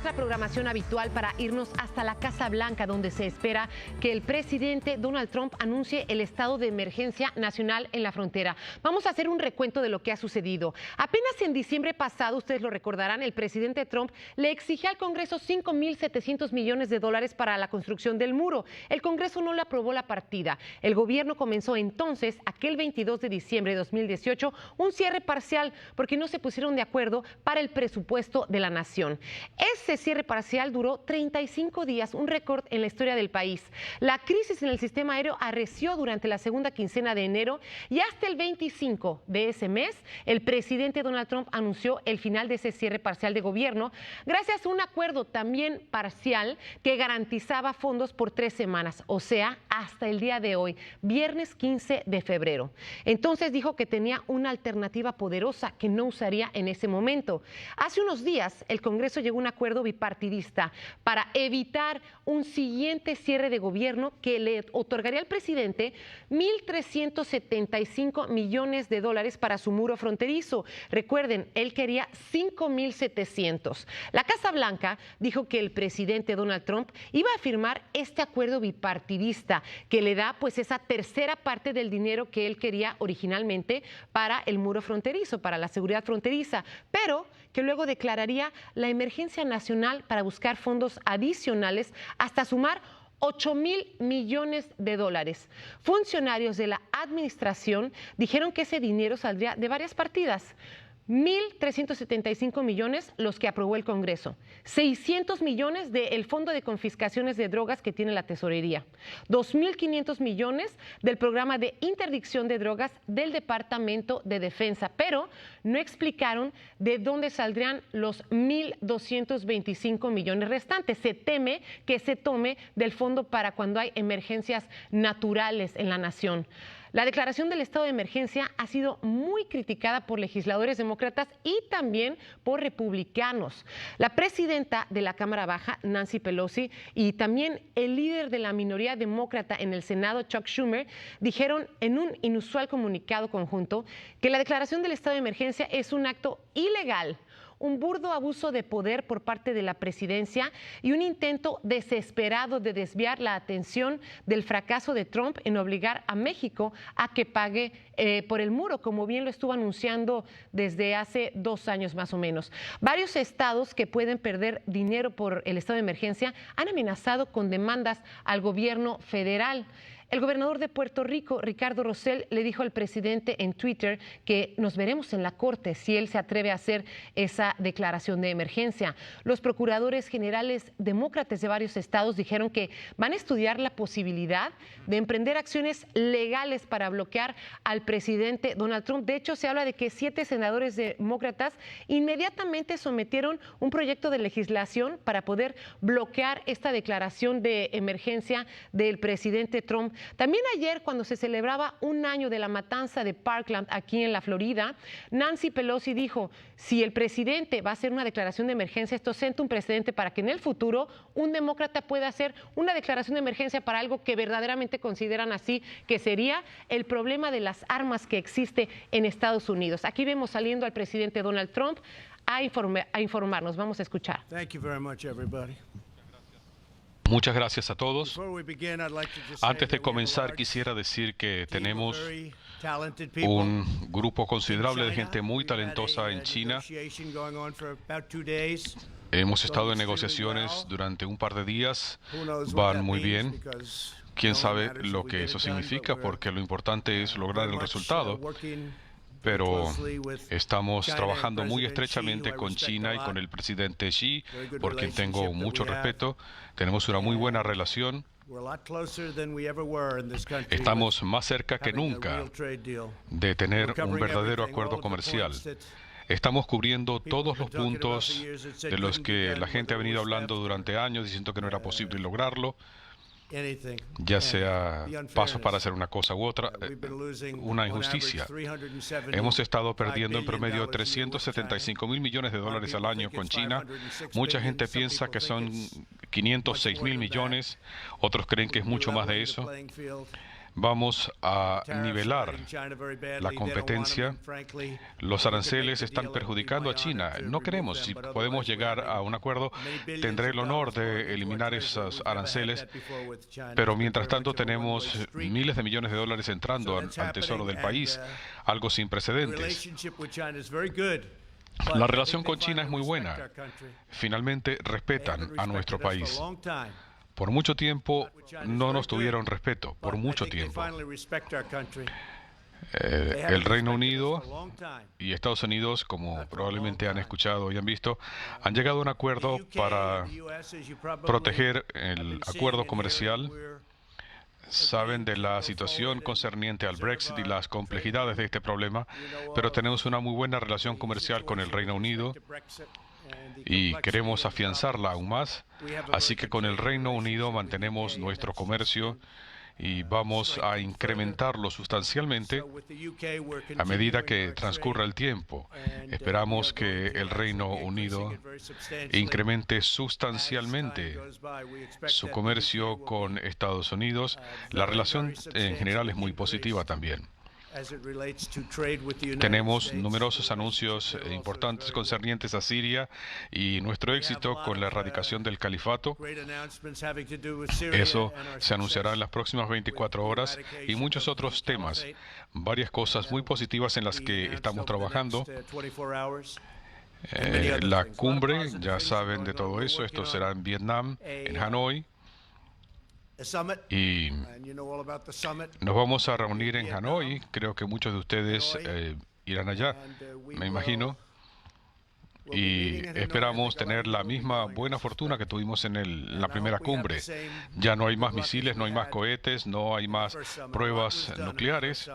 nuestra programación habitual para irnos hasta la Casa Blanca, donde se espera que el presidente Donald Trump anuncie el estado de emergencia nacional en la frontera. Vamos a hacer un recuento de lo que ha sucedido. Apenas en diciembre pasado, ustedes lo recordarán, el presidente Trump le exigía al Congreso $5.700 millones para la construcción del muro. El Congreso no le aprobó la partida. El gobierno comenzó entonces, aquel 22 de diciembre de 2018, un cierre parcial porque no se pusieron de acuerdo para el presupuesto de la nación. Ese cierre parcial duró 35 días, un récord en la historia del país. La crisis en el sistema aéreo arreció durante la segunda quincena de enero y hasta el 25 de ese mes, el presidente Donald Trump anunció el final de ese cierre parcial de gobierno gracias a un acuerdo también parcial que garantizaba fondos por 3 semanas, o sea, hasta el día de hoy, viernes 15 de febrero. Entonces dijo que tenía una alternativa poderosa que no usaría en ese momento. Hace unos días, el Congreso llegó a un acuerdo bipartidista para evitar un siguiente cierre de gobierno que le otorgaría al presidente $1.375 millones para su muro fronterizo. Recuerden, él quería 5.700. La Casa Blanca dijo que el presidente Donald Trump iba a firmar este acuerdo bipartidista que le da pues esa tercera parte del dinero que él quería originalmente para el muro fronterizo, para la seguridad fronteriza, pero que luego declararía la emergencia nacional para buscar fondos adicionales hasta sumar $8.000 millones. Funcionarios de la administración dijeron que ese dinero saldría de varias partidas. 1.375 millones los que aprobó el Congreso, 600 millones del Fondo de Confiscaciones de Drogas que tiene la Tesorería, 2.500 millones del programa de interdicción de drogas del Departamento de Defensa, pero no explicaron de dónde saldrían los 1.225 millones restantes. Se teme que se tome del fondo para cuando hay emergencias naturales en la nación. La declaración del estado de emergencia ha sido muy criticada por legisladores demócratas y también por republicanos. La presidenta de la Cámara Baja, Nancy Pelosi, y también el líder de la minoría demócrata en el Senado, Chuck Schumer, dijeron en un inusual comunicado conjunto que la declaración del estado de emergencia es un acto ilegal, un burdo abuso de poder por parte de la presidencia y un intento desesperado de desviar la atención del fracaso de Trump en obligar a México a que pague por el muro, como bien lo estuvo anunciando desde hace 2 años más o menos. Varios estados que pueden perder dinero por el estado de emergencia han amenazado con demandas al gobierno federal. El gobernador de Puerto Rico, Ricardo Rosell, le dijo al presidente en Twitter que nos veremos en la corte si él se atreve a hacer esa declaración de emergencia. Los procuradores generales demócratas de varios estados dijeron que van a estudiar la posibilidad de emprender acciones legales para bloquear al presidente Donald Trump. De hecho, se habla de que 7 senadores demócratas inmediatamente sometieron un proyecto de legislación para poder bloquear esta declaración de emergencia del presidente Trump. También ayer, cuando se celebraba 1 año de la matanza de Parkland aquí en la Florida, Nancy Pelosi dijo, si el presidente va a hacer una declaración de emergencia, esto sienta un precedente para que en el futuro un demócrata pueda hacer una declaración de emergencia para algo que verdaderamente consideran así, que sería el problema de las armas que existe en Estados Unidos. Aquí vemos saliendo al presidente Donald Trump a informarnos. Vamos a escuchar. Thank you very much, everybody. Muchas gracias a todos. Antes de comenzar, quisiera decir que tenemos un grupo considerable de gente muy talentosa en China. Hemos estado en negociaciones durante un par de días, van muy bien. Quién sabe lo que eso significa, porque lo importante es lograr el resultado. Pero estamos trabajando muy estrechamente con China y con el presidente Xi, por quien tengo mucho respeto. Tenemos una muy buena relación. Estamos más cerca que nunca de tener un verdadero acuerdo comercial. Estamos cubriendo todos los puntos de los que la gente ha venido hablando durante años, diciendo que no era posible lograrlo. Ya sea pasos para hacer una cosa u otra, una injusticia. Hemos estado perdiendo en promedio $375.000 millones al año con China. Mucha gente piensa que son 506.000 millones, otros creen que es mucho más de eso. Vamos a nivelar la competencia. Los aranceles están perjudicando a China. No queremos. Si podemos llegar a un acuerdo, tendré el honor de eliminar esos aranceles. Pero mientras tanto tenemos miles de millones de dólares entrando al tesoro del país, algo sin precedentes. La relación con China es muy buena. Finalmente respetan a nuestro país. Por mucho tiempo no nos tuvieron respeto, por mucho tiempo. El Reino Unido y Estados Unidos, como probablemente han escuchado y han visto, han llegado a un acuerdo para proteger el acuerdo comercial. Saben de la situación concerniente al Brexit y las complejidades de este problema, pero tenemos una muy buena relación comercial con el Reino Unido y queremos afianzarla aún más. Así que con el Reino Unido mantenemos nuestro comercio y vamos a incrementarlo sustancialmente a medida que transcurra el tiempo. Esperamos que el Reino Unido incremente sustancialmente su comercio con Estados Unidos. La relación en general es muy positiva también. Tenemos numerosos anuncios importantes concernientes a Siria y nuestro éxito con la erradicación del califato. Eso se anunciará en las próximas 24 horas y muchos otros temas. Varias cosas muy positivas en las que estamos trabajando. La cumbre, ya saben de todo eso, esto será en Vietnam, en Hanoi. Y nos vamos a reunir en Hanoi. Creo que muchos de ustedes irán allá, me imagino. Y esperamos tener la misma buena fortuna que tuvimos en la primera cumbre. Ya no hay más misiles, no hay más cohetes, no hay más pruebas nucleares.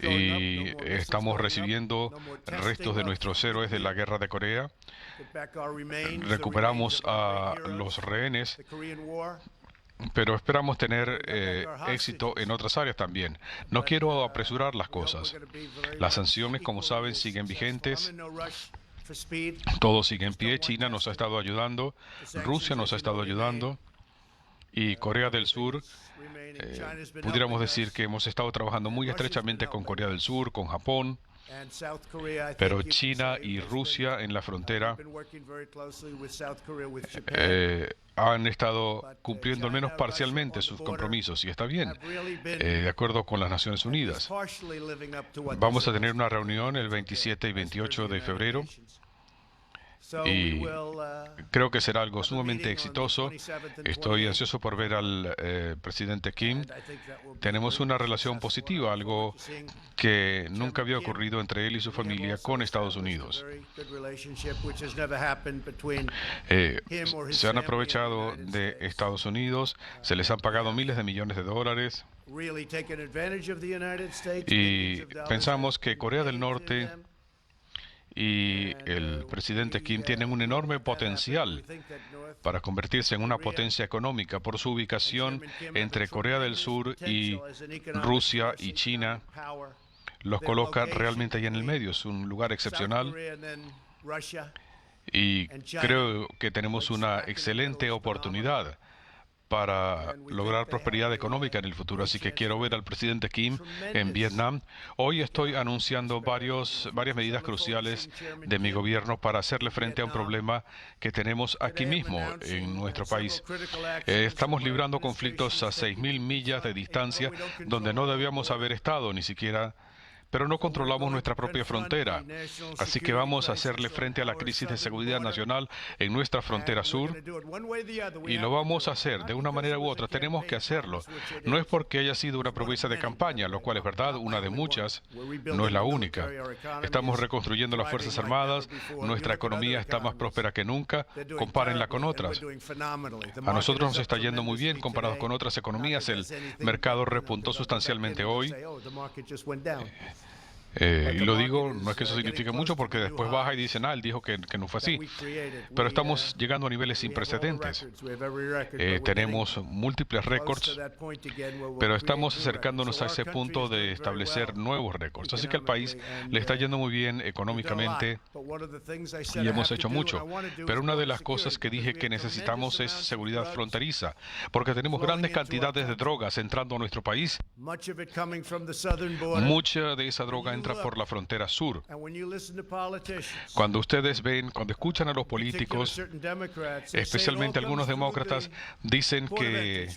Y estamos recibiendo restos de nuestros héroes de la guerra de Corea. Recuperamos a los rehenes, pero esperamos tener éxito en otras áreas también. No quiero apresurar las cosas. Las sanciones, como saben, siguen vigentes. Todo sigue en pie. China nos ha estado ayudando, Rusia nos ha estado ayudando y Corea del Sur. Pudiéramos decir que hemos estado trabajando muy estrechamente con Corea del Sur, con Japón, pero China y Rusia en la frontera han estado cumpliendo al menos parcialmente sus compromisos, y está bien, de acuerdo con las Naciones Unidas. Vamos a tener una reunión el 27 y 28 de febrero. Y creo que será algo sumamente exitoso. Estoy ansioso por ver al presidente Kim. Tenemos una relación positiva, algo que nunca había ocurrido entre él y su familia con Estados Unidos. Se han aprovechado de Estados Unidos, se les han pagado miles de millones de dólares. Y pensamos que Corea del Norte y el presidente Kim tienen un enorme potencial para convertirse en una potencia económica por su ubicación entre Corea del Sur y Rusia y China. Los coloca realmente ahí en el medio. Es un lugar excepcional y creo que tenemos una excelente oportunidad para lograr prosperidad económica en el futuro. Así que quiero ver al presidente Kim en Vietnam. Hoy estoy anunciando varias medidas cruciales de mi gobierno para hacerle frente a un problema que tenemos aquí mismo en nuestro país. Estamos librando conflictos a 6.000 millas de distancia donde no debíamos haber estado ni siquiera, pero no controlamos nuestra propia frontera. Así que vamos a hacerle frente a la crisis de seguridad nacional en nuestra frontera sur y lo vamos a hacer de una manera u otra. Tenemos que hacerlo. No es porque haya sido una promesa de campaña, lo cual es verdad, una de muchas, no es la única. Estamos reconstruyendo las Fuerzas Armadas, nuestra economía está más próspera que nunca, compárenla con otras. A nosotros nos está yendo muy bien comparados con otras economías. El mercado repuntó sustancialmente hoy. Y lo digo, no es que eso signifique mucho porque después baja y dicen, él dijo que no fue así. Pero estamos llegando a niveles sin precedentes. Tenemos múltiples récords, pero estamos acercándonos a ese punto de establecer nuevos récords. Así que al país le está yendo muy bien económicamente y hemos hecho mucho. Pero una de las cosas que dije que necesitamos es seguridad fronteriza, porque tenemos grandes cantidades de drogas entrando a nuestro país. Mucha de esa droga entra por la frontera sur. Cuando ustedes ven, cuando escuchan a los políticos, especialmente algunos demócratas, dicen que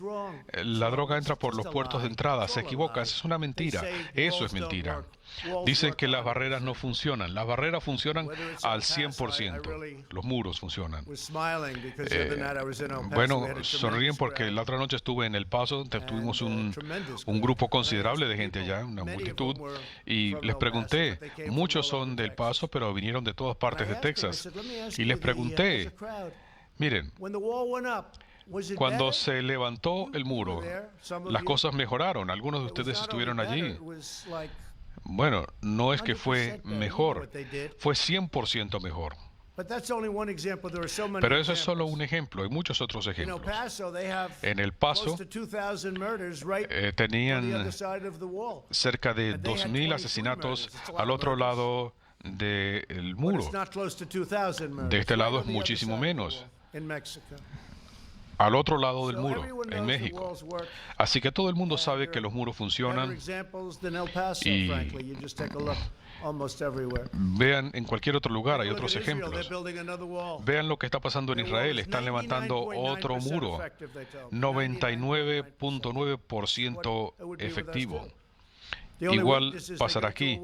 la droga entra por los puertos de entrada. Se equivoca, es una mentira. Eso es mentira. Dicen que las barreras no funcionan. Las barreras funcionan al 100%. Los muros funcionan. Bueno, sonríen porque la otra noche estuve en El Paso. Tuvimos un grupo considerable de gente allá, una multitud. Y les pregunté, muchos son del Paso, pero vinieron de todas partes de Texas. Y les pregunté, miren, cuando se levantó el muro, las cosas mejoraron. Algunos de ustedes estuvieron allí. Bueno, no es que fue mejor, fue 100% mejor. Pero eso es solo un ejemplo, hay muchos otros ejemplos. En El Paso tenían cerca de 2,000 asesinatos al otro lado del muro. De este lado es muchísimo menos. Al otro lado del muro, en México. Así que todo el mundo sabe que los muros funcionan y vean en cualquier otro lugar, hay otros ejemplos. Vean lo que está pasando en Israel, están levantando otro muro, 99.9% efectivo. Igual pasará aquí.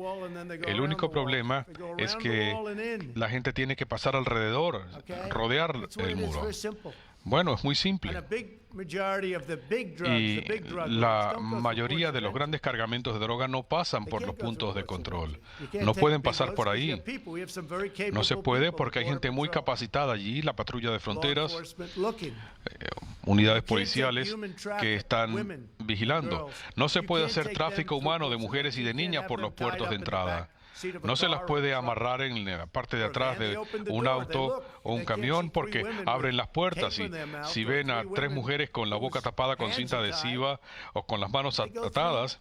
El único problema es que la gente tiene que pasar alrededor, rodear el muro. Bueno, es muy simple. Y la mayoría de los grandes cargamentos de droga no pasan por los puntos de control. No pueden pasar por ahí. No se puede porque hay gente muy capacitada allí, la patrulla de fronteras, unidades policiales que están vigilando. No se puede hacer tráfico humano de mujeres y de niñas por los puertos de entrada. No se las puede amarrar en la parte de atrás de un auto o un camión porque abren las puertas y si ven a 3 mujeres con la boca tapada con cinta adhesiva o con las manos atadas,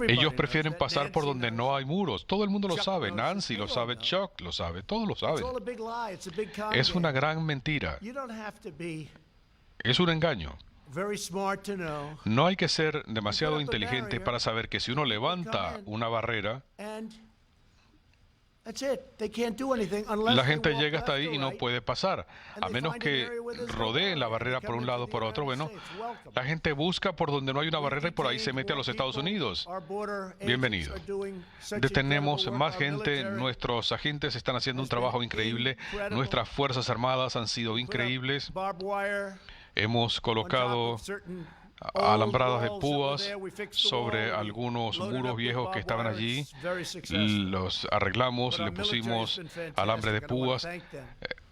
ellos prefieren pasar por donde no hay muros. Todo el mundo lo sabe. Nancy lo sabe, Chuck lo sabe, todos lo saben. Es una gran mentira. Es un engaño. No hay que ser demasiado inteligente para saber que si uno levanta una barrera, la gente llega hasta ahí y no puede pasar, a menos que rodeen la barrera por un lado o por otro. Bueno, la gente busca por donde no hay una barrera y por ahí se mete a los Estados Unidos. Bienvenido. Detenemos más gente, nuestros agentes están haciendo un trabajo increíble, nuestras Fuerzas Armadas han sido increíbles. Hemos colocado alambradas de púas sobre algunos muros viejos que estaban allí. Los arreglamos, le pusimos alambre de púas.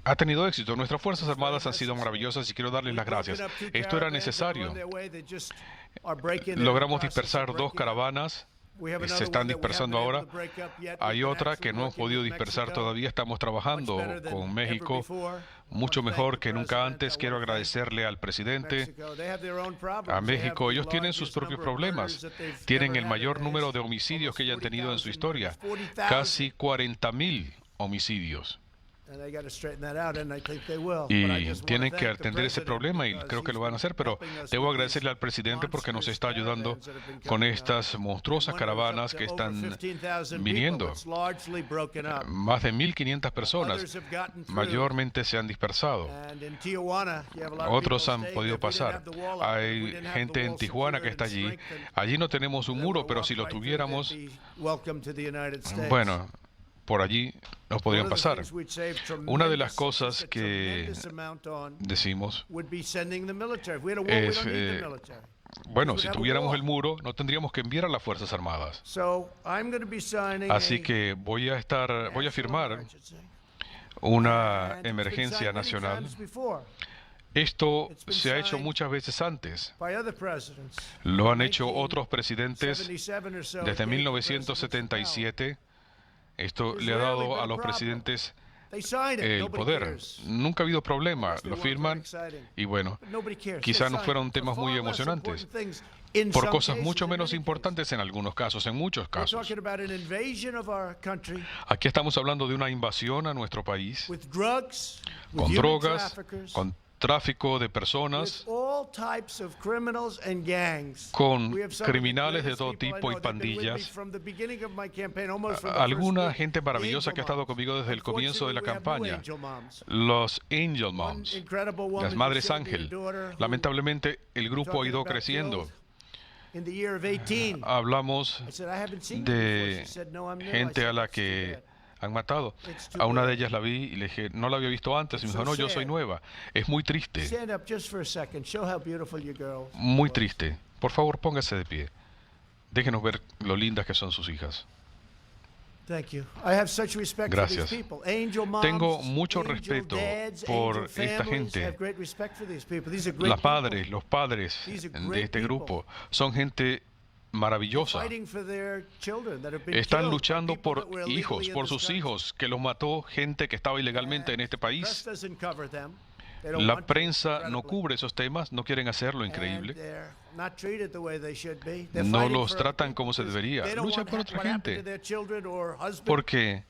Ha tenido éxito. Nuestras Fuerzas Armadas han sido maravillosas y quiero darles las gracias. Esto era necesario. Logramos dispersar 2 caravanas. Se están dispersando ahora. Hay otra que no hemos podido dispersar todavía. Estamos trabajando con México mucho mejor que nunca antes. Quiero agradecerle al presidente, a México. Ellos tienen sus propios problemas. Tienen el mayor número de homicidios que hayan tenido en su historia. Casi 40,000 homicidios. Y tienen que atender ese problema y creo que lo van a hacer, pero debo agradecerle al presidente porque nos está ayudando con estas monstruosas caravanas que están viniendo. Más de 1,500 personas mayormente se han dispersado. Otros han podido pasar. Hay gente en Tijuana que está allí. Allí no tenemos un muro, pero si lo tuviéramos, bueno, por allí no podrían pasar. Una de las cosas que decimos es, bueno, si tuviéramos el muro, no tendríamos que enviar a las Fuerzas Armadas. Así que voy a firmar una emergencia nacional. Esto se ha hecho muchas veces antes. Lo han hecho otros presidentes desde 1977. Esto le ha dado a los presidentes el poder. Nunca ha habido problema. Lo firman y bueno, quizás no fueron temas muy emocionantes. Por cosas mucho menos importantes en algunos casos, en muchos casos. Aquí estamos hablando de una invasión a nuestro país, con drogas, con tráfico de personas, con criminales de todo tipo y pandillas. Alguna gente maravillosa que ha estado conmigo desde el comienzo de la campaña, los Angel Moms, las Madres Ángel. Lamentablemente el grupo ha ido creciendo. Hablamos de gente a la que han matado. A una de ellas la vi y le dije, no la había visto antes. Y me dijo, no, yo soy nueva. Es muy triste. Muy triste. Por favor, póngase de pie. Déjenos ver lo lindas que son sus hijas. Gracias. Tengo mucho respeto por esta gente. Las padres, los padres de este grupo son gente maravillosa. Están luchando por hijos, por sus hijos, que los mató gente que estaba ilegalmente en este país. La prensa no cubre esos temas, no quieren hacerlo increíble. No los tratan como se debería. Luchan por otra gente. Porque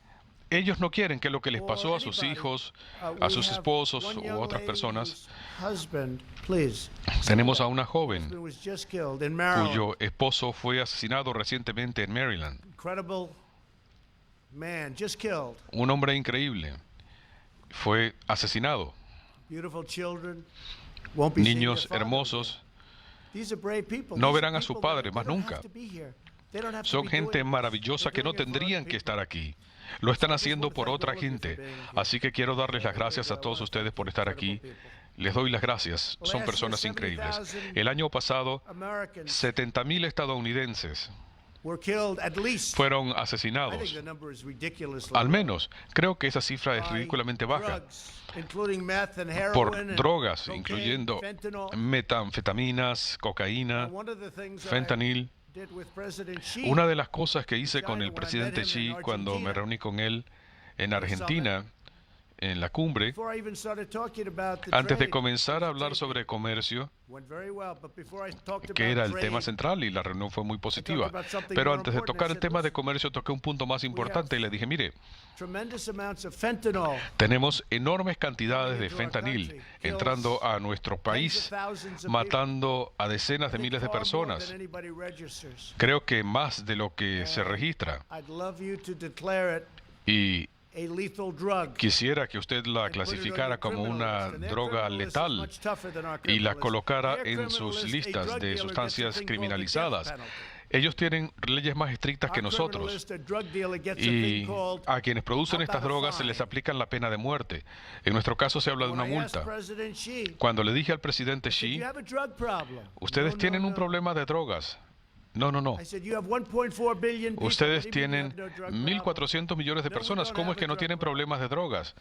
ellos no quieren que lo que les pasó a sus hijos, a sus esposos u otras personas. Tenemos a una joven cuyo esposo fue asesinado recientemente en Maryland. Un hombre increíble fue asesinado. Niños hermosos no verán a su padre más nunca. Son gente maravillosa que no tendrían que estar aquí. Lo están haciendo por otra gente. Así que quiero darles las gracias a todos ustedes por estar aquí. Les doy las gracias. Son personas increíbles. El año pasado, 70,000 estadounidenses fueron asesinados. Al menos, creo que esa cifra es ridículamente baja. Por drogas, incluyendo metanfetaminas, cocaína, fentanil. Una de las cosas que hice con el presidente Xi cuando me reuní con él en Argentina, en la cumbre, antes de comenzar a hablar sobre comercio, que era el tema central y la reunión fue muy positiva, pero antes de tocar el tema de comercio toqué un punto más importante y le dije, mire, tenemos enormes cantidades de fentanil entrando a nuestro país, matando a decenas de miles de personas. Creo que más de lo que se registra. Y quisiera que usted la clasificara como una droga letal y la colocara en sus listas de sustancias criminalizadas. Ellos tienen leyes más estrictas que nosotros y a quienes producen estas drogas se les aplican la pena de muerte. En nuestro caso se habla de una multa. Cuando le dije al presidente Xi, ustedes tienen un problema de drogas. No. Ustedes tienen 1.400 millones de personas. ¿Cómo es que no tienen problemas de drogas?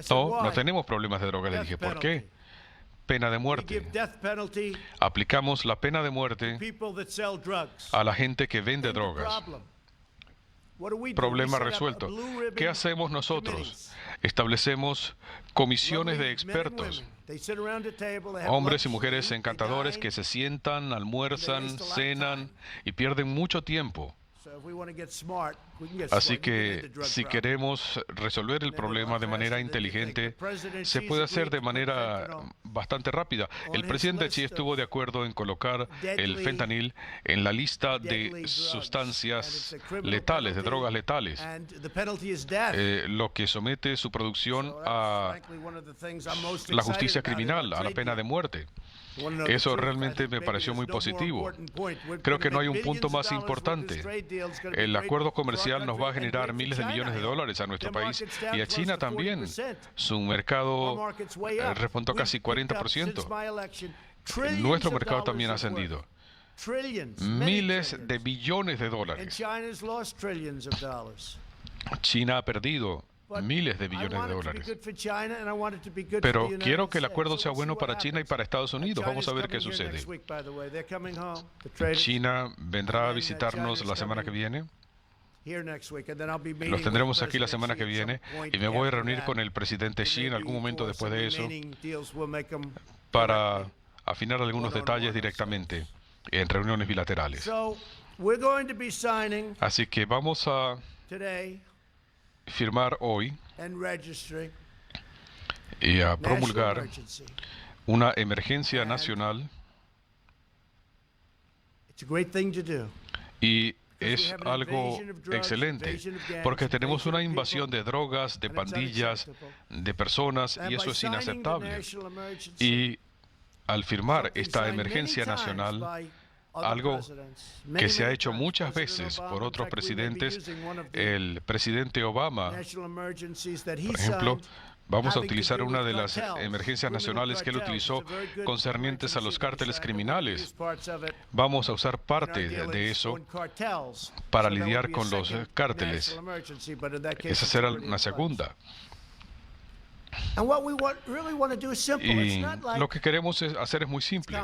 No tenemos problemas de drogas. Le dije, ¿por qué? Pena de muerte. Aplicamos la pena de muerte a la gente que vende drogas. Problema resuelto. ¿Qué hacemos nosotros? Establecemos comisiones de expertos, hombres y mujeres encantadores que se sientan, almuerzan, cenan y pierden mucho tiempo. Así que si queremos resolver el problema de manera inteligente, se puede hacer de manera bastante rápida. El presidente Xi estuvo de acuerdo en colocar el fentanil en la lista de sustancias letales, de drogas letales, lo que somete su producción a la justicia criminal, a la pena de muerte. Eso realmente me pareció muy positivo. Creo que no hay un punto más importante. El acuerdo comercial nos va a generar miles de millones de dólares a nuestro país y a China también. Su mercado repuntó casi 40%. Nuestro mercado también ha ascendido. Miles de billones de dólares. China ha perdido miles de billones de dólares. Pero quiero que el acuerdo sea bueno para China y para Estados Unidos. Vamos a ver qué sucede. China vendrá a visitarnos la semana que viene. Los tendremos aquí la semana que viene y me voy a reunir con el presidente Xi en algún momento después de eso para afinar algunos detalles directamente en reuniones bilaterales. Así que vamos a firmar hoy y a promulgar una emergencia nacional y es algo excelente, porque tenemos una invasión de drogas, de pandillas, de personas, y eso es inaceptable. Y al firmar esta emergencia nacional, algo que se ha hecho muchas veces por otros presidentes, el presidente Obama, por ejemplo, vamos a utilizar una de las emergencias nacionales que él utilizó concernientes a los cárteles criminales. Vamos a usar parte de eso para lidiar con los cárteles. Esa será una segunda. Y lo que queremos hacer es muy simple.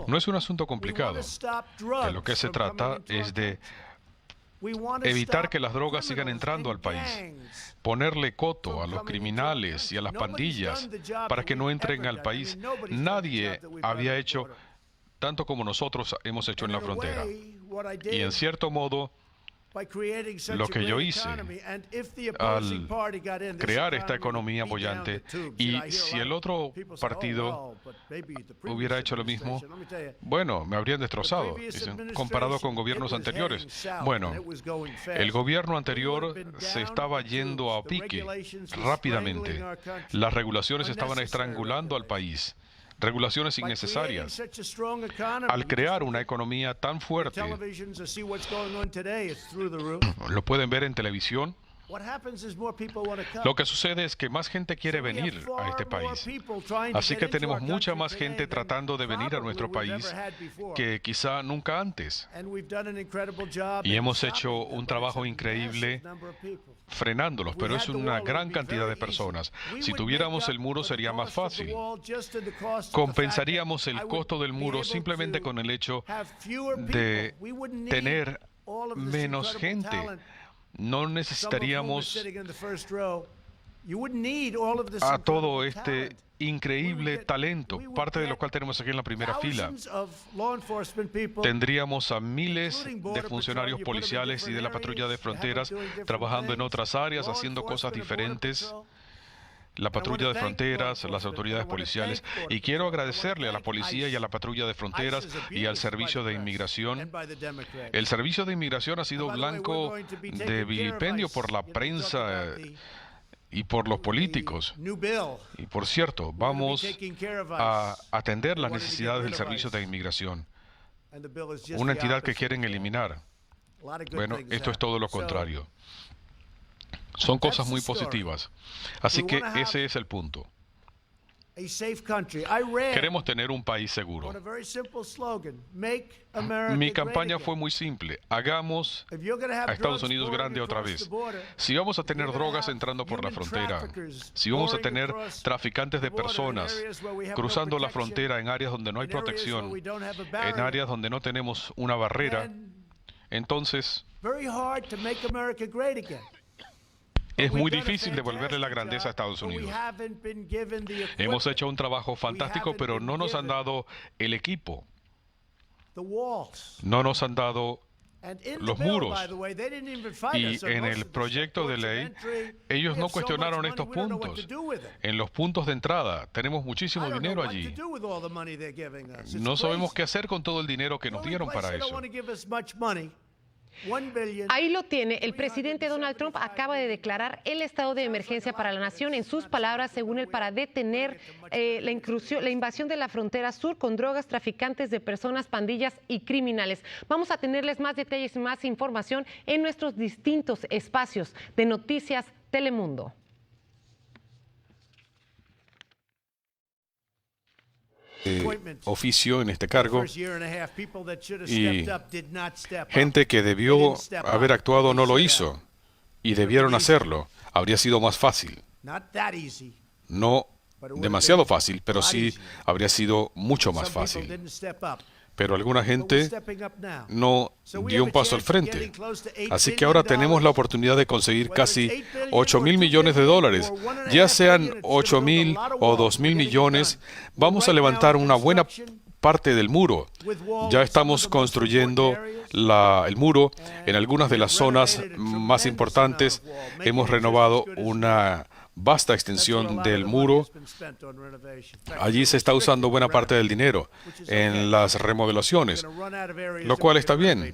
No es un asunto complicado. De lo que se trata es de evitar que las drogas sigan entrando al país, ponerle coto a los criminales y a las pandillas para que no entren al país. Nadie había hecho tanto como nosotros hemos hecho en la frontera. Y en cierto modo, lo que yo hice al crear esta economía boyante, y si el otro partido hubiera hecho lo mismo, bueno, me habrían destrozado, comparado con gobiernos anteriores. Bueno, el gobierno anterior se estaba yendo a pique rápidamente. Las regulaciones estaban estrangulando al país. Regulaciones innecesarias. Al crear una economía tan fuerte, lo pueden ver en televisión. Lo que sucede es que más gente quiere venir a este país. Así que tenemos mucha más gente tratando de venir a nuestro país que quizá nunca antes. Y hemos hecho un trabajo increíble frenándolos, pero es una gran cantidad de personas. Si tuviéramos el muro sería más fácil. Compensaríamos el costo del muro simplemente con el hecho de tener menos gente. No necesitaríamos a todo este increíble talento, parte de lo cual tenemos aquí en la primera fila. Tendríamos a miles de funcionarios policiales y de la patrulla de fronteras trabajando en otras áreas, haciendo cosas diferentes. La patrulla de fronteras, las autoridades policiales. Y quiero agradecerle a la policía y a la patrulla de fronteras y al servicio de inmigración. El servicio de inmigración ha sido blanco de vilipendio por la prensa y por los políticos. Y por cierto, vamos a atender las necesidades del servicio de inmigración. Una entidad que quieren eliminar. Bueno, esto es todo lo contrario. Son cosas muy positivas. Así que ese es el punto. Queremos tener un país seguro. Mi campaña fue muy simple. Hagamos a Estados Unidos grande otra vez. Si vamos a tener drogas entrando por la frontera, si vamos a tener traficantes de personas cruzando la frontera en áreas donde no hay protección, en áreas donde no tenemos una barrera, entonces es muy difícil devolverle la grandeza a Estados Unidos. Hemos hecho un trabajo fantástico, pero no nos han dado el equipo. No nos han dado los muros. Y en el proyecto de ley, ellos no cuestionaron estos puntos. En los puntos de entrada, tenemos muchísimo dinero allí. No sabemos qué hacer con todo el dinero que nos dieron para eso. Ahí lo tiene. El presidente Donald Trump acaba de declarar el estado de emergencia para la nación. En sus palabras, según él, para detener la invasión de la frontera sur con drogas, traficantes de personas, pandillas y criminales. Vamos a tenerles más detalles y más información en nuestros distintos espacios de Noticias Telemundo. Oficio en este cargo, y gente que debió haber actuado no lo hizo. y debieron hacerlo. Habría sido más fácil. No demasiado fácil, pero sí habría sido mucho más fácil. Pero alguna gente no dio un paso al frente. Así que ahora tenemos la oportunidad de conseguir casi 8.000 millones de dólares. Ya sean 8.000 o 2.000 millones, vamos a levantar una buena parte del muro. Ya estamos construyendo el muro en algunas de las zonas más importantes. Hemos renovado una vasta extensión del muro. Allí se está usando buena parte del dinero en las remodelaciones, lo cual está bien.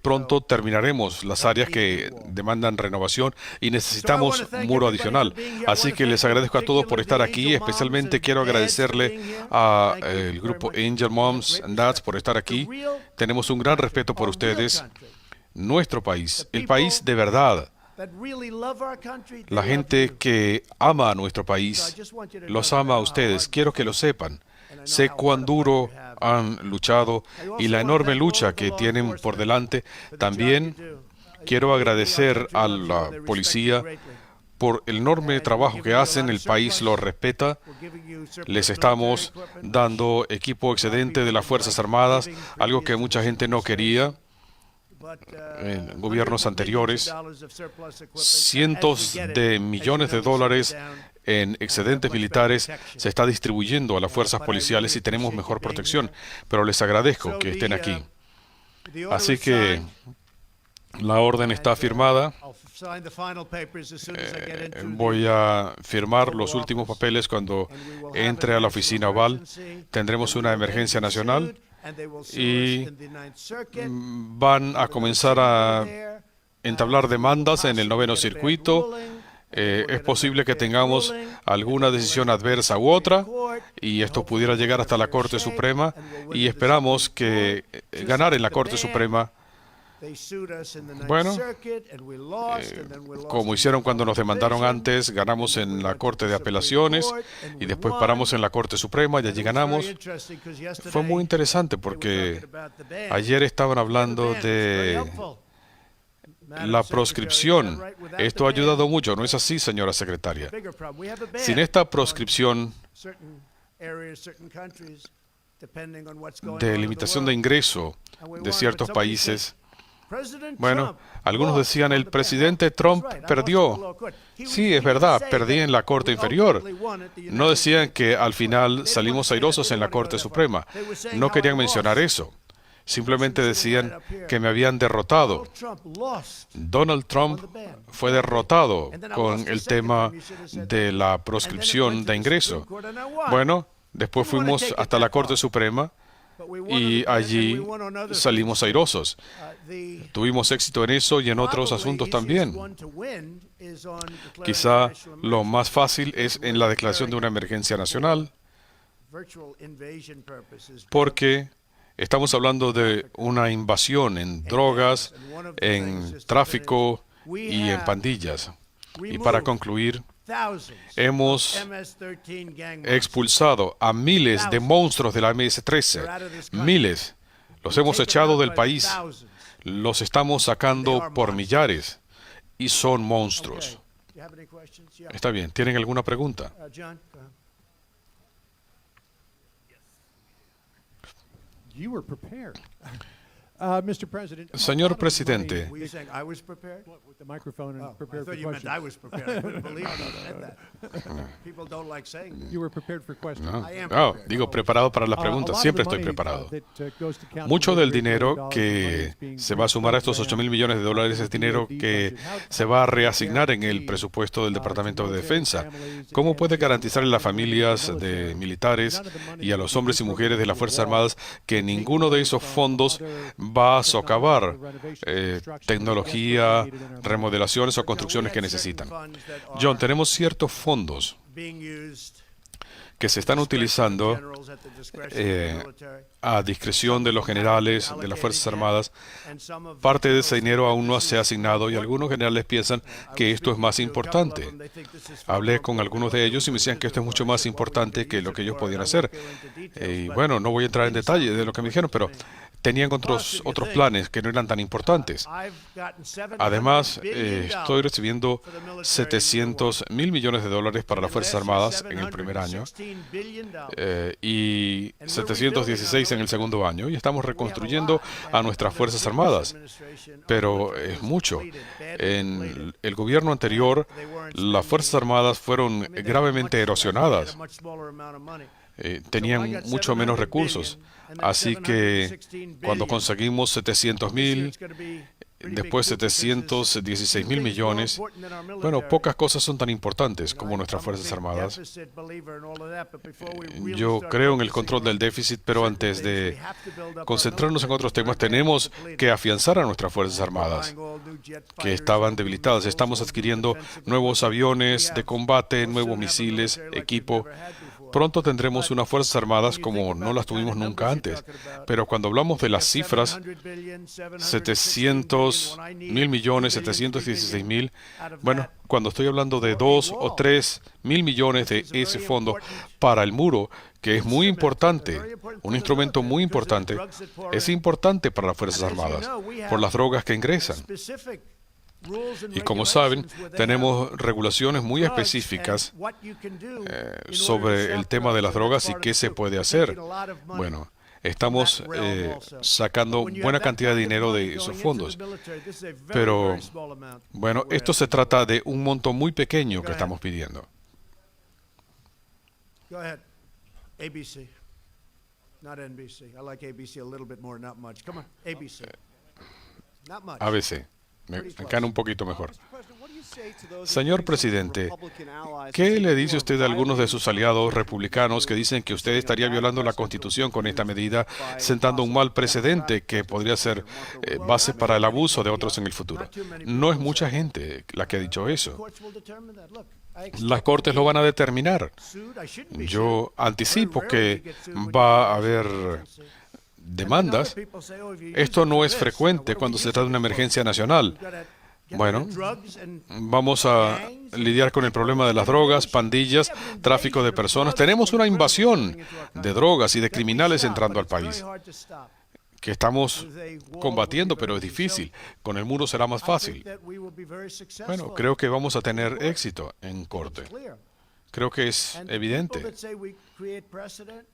Pronto terminaremos las áreas que demandan renovación y necesitamos un muro adicional. Así que les agradezco a todos por estar aquí. Especialmente quiero agradecerle al grupo Angel Moms and Dads por estar aquí. Tenemos un gran respeto por ustedes. Nuestro país, el país de verdad. La gente que ama a nuestro país, los ama a ustedes. Quiero que lo sepan. Sé cuán duro han luchado y la enorme lucha que tienen por delante. También quiero agradecer a la policía por el enorme trabajo que hacen. El país lo respeta. Les estamos dando equipo excedente de las Fuerzas Armadas, algo que mucha gente no quería en gobiernos anteriores. Cientos de millones de dólares en excedentes militares se está distribuyendo a las fuerzas policiales y tenemos mejor protección, pero les agradezco que estén aquí. Así que la orden está firmada. Voy a firmar los últimos papeles cuando entre a la oficina oval. Tendremos una emergencia nacional y van a comenzar a entablar demandas en el 9º circuito. Es posible que tengamos alguna decisión adversa u otra, y esto pudiera llegar hasta la Corte Suprema, y esperamos que ganar en la Corte Suprema. Bueno, como hicieron cuando nos demandaron antes, ganamos en la Corte de Apelaciones y después paramos en la Corte Suprema y allí ganamos. Fue muy interesante porque ayer estaban hablando de la proscripción. Esto ha ayudado mucho, ¿no es así, señora secretaria? Sin esta proscripción de limitación de ingreso de ciertos países, bueno, algunos decían el presidente Trump perdió. Sí, es verdad, perdí en la Corte Inferior. No decían que al final salimos airosos en la Corte Suprema. No querían mencionar eso. Simplemente decían que me habían derrotado. Donald Trump fue derrotado con el tema de la proscripción de ingreso. Bueno, después fuimos hasta la Corte Suprema y allí salimos airosos. Tuvimos éxito en eso y en otros asuntos también. Quizá lo más fácil es en la declaración de una emergencia nacional, porque estamos hablando de una invasión en drogas, en tráfico y en pandillas. Y para concluir, hemos expulsado a miles de monstruos de la MS-13. Miles. Los hemos echado del país. Los estamos sacando por millares. Y son monstruos. Está bien. ¿Tienen alguna pregunta? Señor presidente, digo preparado para las preguntas. Siempre estoy preparado. Mucho del dinero que se va a sumar a estos 8.000 millones de dólares es dinero que se va a reasignar en el presupuesto del Departamento de Defensa. ¿Cómo puede garantizar a las familias de militares y a los hombres y mujeres de las Fuerzas Armadas que ninguno de esos fondos va a socavar tecnología, remodelaciones o construcciones que necesitan? John, tenemos ciertos fondos que se están utilizando a discreción de los generales de las Fuerzas Armadas. Parte de ese dinero aún no se ha asignado y algunos generales piensan que esto es más importante. Hablé con algunos de ellos y me decían que esto es mucho más importante que lo que ellos podían hacer. Y bueno, no voy a entrar en detalle de lo que me dijeron, pero tenían otros planes que no eran tan importantes. Además, estoy recibiendo $700 mil millones para las Fuerzas Armadas en el primer año y 716 en el segundo año, y estamos reconstruyendo a nuestras Fuerzas Armadas. Pero es mucho. En el gobierno anterior, las Fuerzas Armadas fueron gravemente erosionadas. Tenían mucho menos recursos. Así que cuando conseguimos 700 mil, después 716 mil millones, bueno, pocas cosas son tan importantes como nuestras Fuerzas Armadas. Yo creo en el control del déficit, pero antes de concentrarnos en otros temas, tenemos que afianzar a nuestras Fuerzas Armadas, que estaban debilitadas. Estamos adquiriendo nuevos aviones de combate, nuevos misiles, equipo. Pronto tendremos unas Fuerzas Armadas como no las tuvimos nunca antes. Pero cuando hablamos de las cifras, 700 mil millones, 716 mil, bueno, cuando estoy hablando de 2 o 3 mil millones de ese fondo para el muro, que es muy importante, un instrumento muy importante, es importante para las Fuerzas Armadas, por las drogas que ingresan. Y como saben, tenemos regulaciones muy específicas sobre el tema de las drogas y qué se puede hacer. Bueno, estamos sacando buena cantidad de dinero de esos fondos. Pero, bueno, esto se trata de un monto muy pequeño que estamos pidiendo. ABC. Not NBC. I like ABC a little bit more, not much. Come on, ABC. Not much. ABC. Me cae un poquito mejor. Señor presidente, ¿qué le dice usted a algunos de sus aliados republicanos que dicen que usted estaría violando la Constitución con esta medida, sentando un mal precedente que podría ser base para el abuso de otros en el futuro? No es mucha gente la que ha dicho eso. Las cortes lo van a determinar. Yo anticipo que va a haber demandas. Esto no es frecuente cuando se trata de una emergencia nacional. Bueno, vamos a lidiar con el problema de las drogas, pandillas, tráfico de personas. Tenemos una invasión de drogas y de criminales entrando al país, que estamos combatiendo, pero es difícil. Con el muro será más fácil. Bueno, creo que vamos a tener éxito en corte. Creo que es evidente.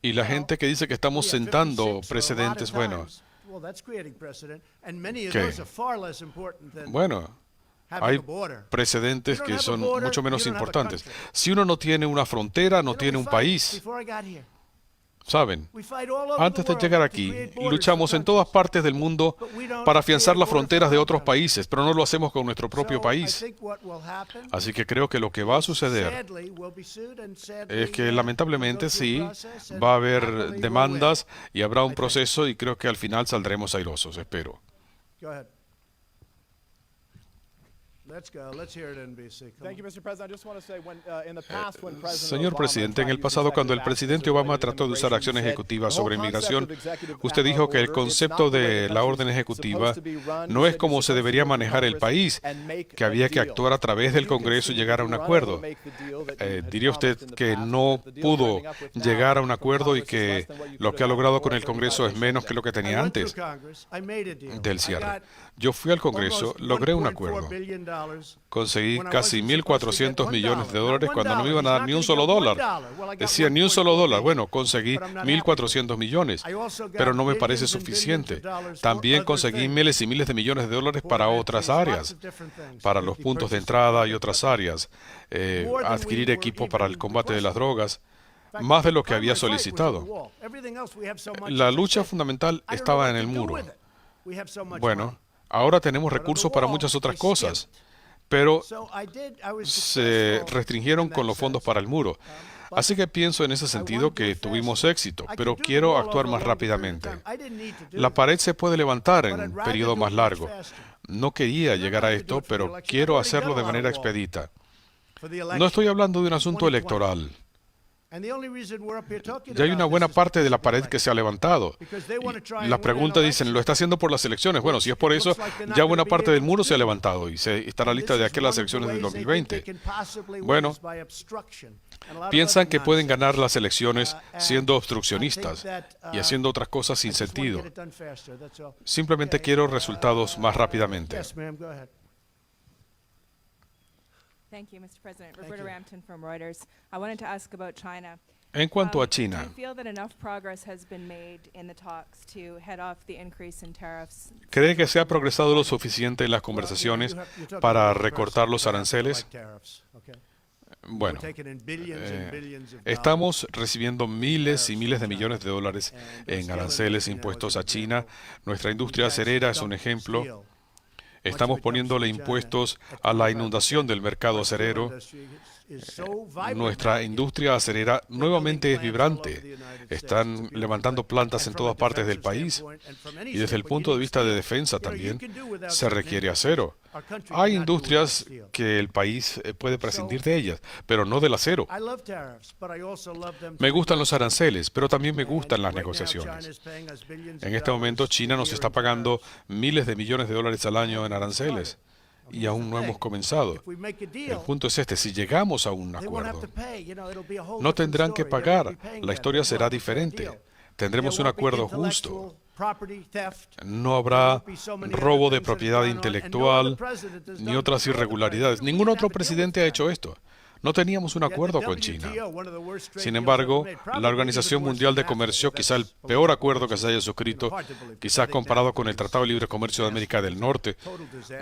Y la gente que dice que estamos sentando precedentes, bueno, hay precedentes que son mucho menos importantes. Si uno no tiene una frontera, no tiene un país. ¿Saben? Antes de llegar aquí, luchamos en todas partes del mundo para afianzar las fronteras de otros países, pero no lo hacemos con nuestro propio país. Así que creo que lo que va a suceder es que lamentablemente sí, va a haber demandas y habrá un proceso y creo que al final saldremos airosos, espero. Señor presidente, en el pasado, cuando el presidente Obama trató de usar acciones ejecutivas sobre inmigración, usted dijo que el concepto de la orden ejecutiva no es cómo se debería manejar el país, que había que actuar a través del Congreso y llegar a un acuerdo. ¿Diría usted que no pudo llegar a un acuerdo y que lo que ha logrado con el Congreso es menos que lo que tenía antes del cierre? Yo fui al Congreso, logré un acuerdo. Conseguí casi $1.400 millones cuando no me iban a dar ni un solo dólar. Decía ni un solo dólar. Bueno, conseguí 1.400 millones, pero no me parece suficiente. También conseguí miles y miles de millones de dólares para otras áreas, para los puntos de entrada y otras áreas, adquirir equipo para el combate de las drogas, más de lo que había solicitado. La lucha fundamental estaba en el muro. Bueno, ahora tenemos recursos para muchas otras cosas, pero se restringieron con los fondos para el muro. Así que pienso en ese sentido que tuvimos éxito, pero quiero actuar más rápidamente. La pared se puede levantar en un periodo más largo. No quería llegar a esto, pero quiero hacerlo de manera expedita. No estoy hablando de un asunto electoral. Ya hay una buena parte de la pared que se ha levantado. Y la pregunta dicen, ¿lo está haciendo por las elecciones? Bueno, si es por eso, ya buena parte del muro se ha levantado y se estará lista de aquí a las elecciones del 2020. Bueno, piensan que pueden ganar las elecciones siendo obstruccionistas y haciendo otras cosas sin sentido. Simplemente quiero resultados más rápidamente. En cuanto a China, ¿cree que se ha progresado lo suficiente en las conversaciones para recortar los aranceles? Bueno, estamos recibiendo miles y miles de millones de dólares en aranceles impuestos a China. Nuestra industria acerera es un ejemplo. Estamos poniéndole impuestos a la inundación del mercado acerero. Nuestra industria acerera nuevamente es vibrante. Están levantando plantas en todas partes del país. Y desde el punto de vista de defensa también se requiere acero. Hay industrias que el país puede prescindir de ellas, pero no del acero. Me gustan los aranceles, pero también me gustan las negociaciones. En este momento China nos está pagando miles de millones de dólares al año en aranceles. Y aún no hemos comenzado. El punto es este, si llegamos a un acuerdo, no tendrán que pagar, la historia será diferente. Tendremos un acuerdo justo. No habrá robo de propiedad intelectual ni otras irregularidades. Ningún otro presidente ha hecho esto. No teníamos un acuerdo con China. Sin embargo, la Organización Mundial de Comercio, quizá el peor acuerdo que se haya suscrito, quizá comparado con el Tratado de Libre Comercio de América del Norte,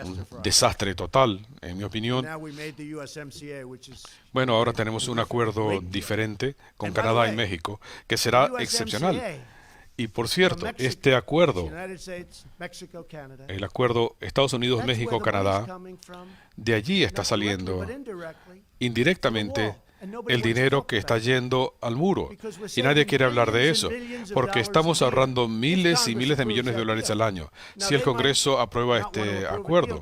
un desastre total, en mi opinión. Bueno, ahora tenemos un acuerdo diferente con Canadá y México, que será excepcional. Y por cierto, este acuerdo, el acuerdo Estados Unidos-México-Canadá, de allí está saliendo indirectamente el dinero que está yendo al muro. Y nadie quiere hablar de eso, porque estamos ahorrando miles y miles de millones de dólares al año. Si el Congreso aprueba este acuerdo,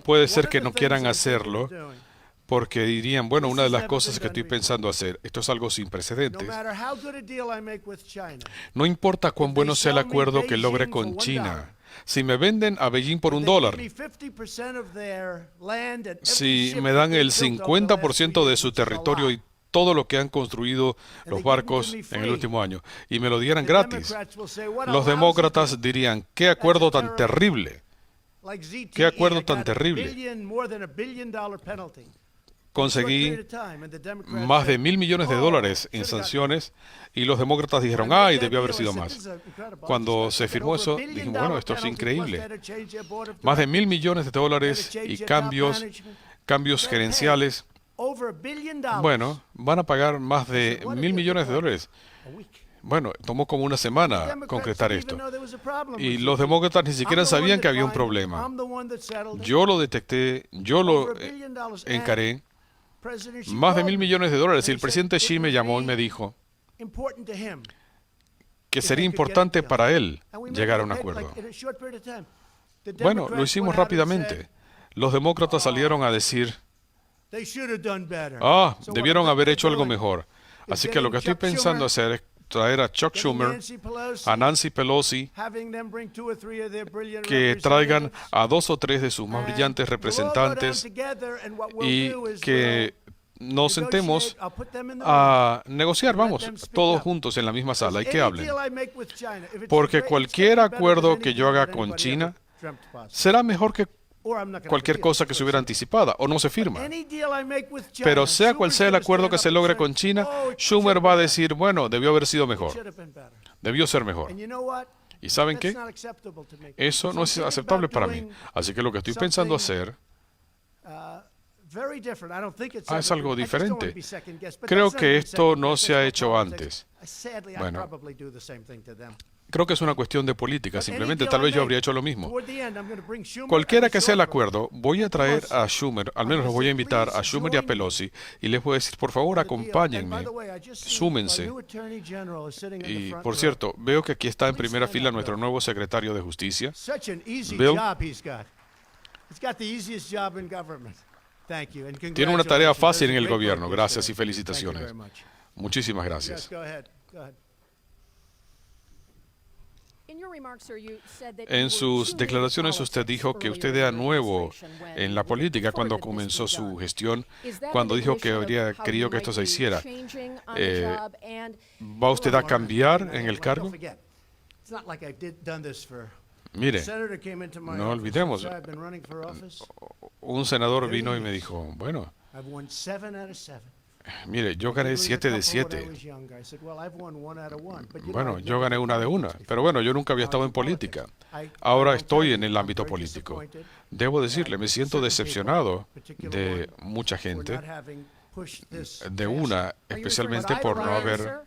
puede ser que no quieran hacerlo, porque dirían, bueno, una de las cosas que estoy pensando hacer, esto es algo sin precedentes. No importa cuán bueno sea el acuerdo que logre con China. Si me venden a Beijing por $1, si me dan el 50% de su territorio y todo lo que han construido los barcos en el último año, y me lo dieran gratis, los demócratas dirían, ¡qué acuerdo tan terrible! ¡Qué acuerdo tan terrible! Conseguí más de $1.000 millones en sanciones y los demócratas dijeron, ¡ay, debió haber sido más! Cuando se firmó eso, dijimos, bueno, esto es increíble. Más de $1.000 millones y cambios gerenciales. Bueno, van a pagar más de $1.000 millones. Bueno, tomó como una semana concretar esto. Y los demócratas ni siquiera sabían que había un problema. Yo lo detecté, yo lo encaré. Más de $1.000 millones. Y el presidente Xi me llamó y me dijo que sería importante para él llegar a un acuerdo. Bueno, lo hicimos rápidamente. Los demócratas salieron a decir, debieron haber hecho algo mejor. Así que lo que estoy pensando hacer es traer a Chuck Schumer, a Nancy Pelosi, que traigan a 2 o 3 de sus más brillantes representantes y que nos sentemos a negociar, vamos, todos juntos en la misma sala y que hablen. Porque cualquier acuerdo que yo haga con China será mejor que cualquier cosa que se hubiera anticipada o no se firma. Pero sea cual sea el acuerdo que se logre con China, Schumer va a decir, bueno, debió haber sido mejor. Debió ser mejor. ¿Y saben qué? Eso no es aceptable para mí. Así que lo que estoy pensando hacer es algo diferente. Creo que esto no se ha hecho antes. Bueno, creo que es una cuestión de política, simplemente tal vez yo habría hecho lo mismo. Cualquiera que sea el acuerdo, voy a traer a Schumer, al menos los voy a invitar a Schumer y a Pelosi, y les voy a decir, por favor, acompáñenme, súmense. Y, por cierto, veo que aquí está en primera fila nuestro nuevo secretario de Justicia, Bill. Tiene una tarea fácil en el gobierno. Gracias y felicitaciones. Muchísimas gracias. En sus declaraciones usted dijo que usted era nuevo en la política cuando comenzó su gestión, cuando dijo que habría querido que esto se hiciera. ¿Va usted a cambiar en el cargo? Mire, no olvidemos, un senador vino y me dijo, bueno, mire, yo gané 7 de 7. Bueno, yo gané 1 de 1. Pero bueno, yo nunca había estado en política. Ahora estoy en el ámbito político. Debo decirle, me siento decepcionado de mucha gente, de una, especialmente por no haber...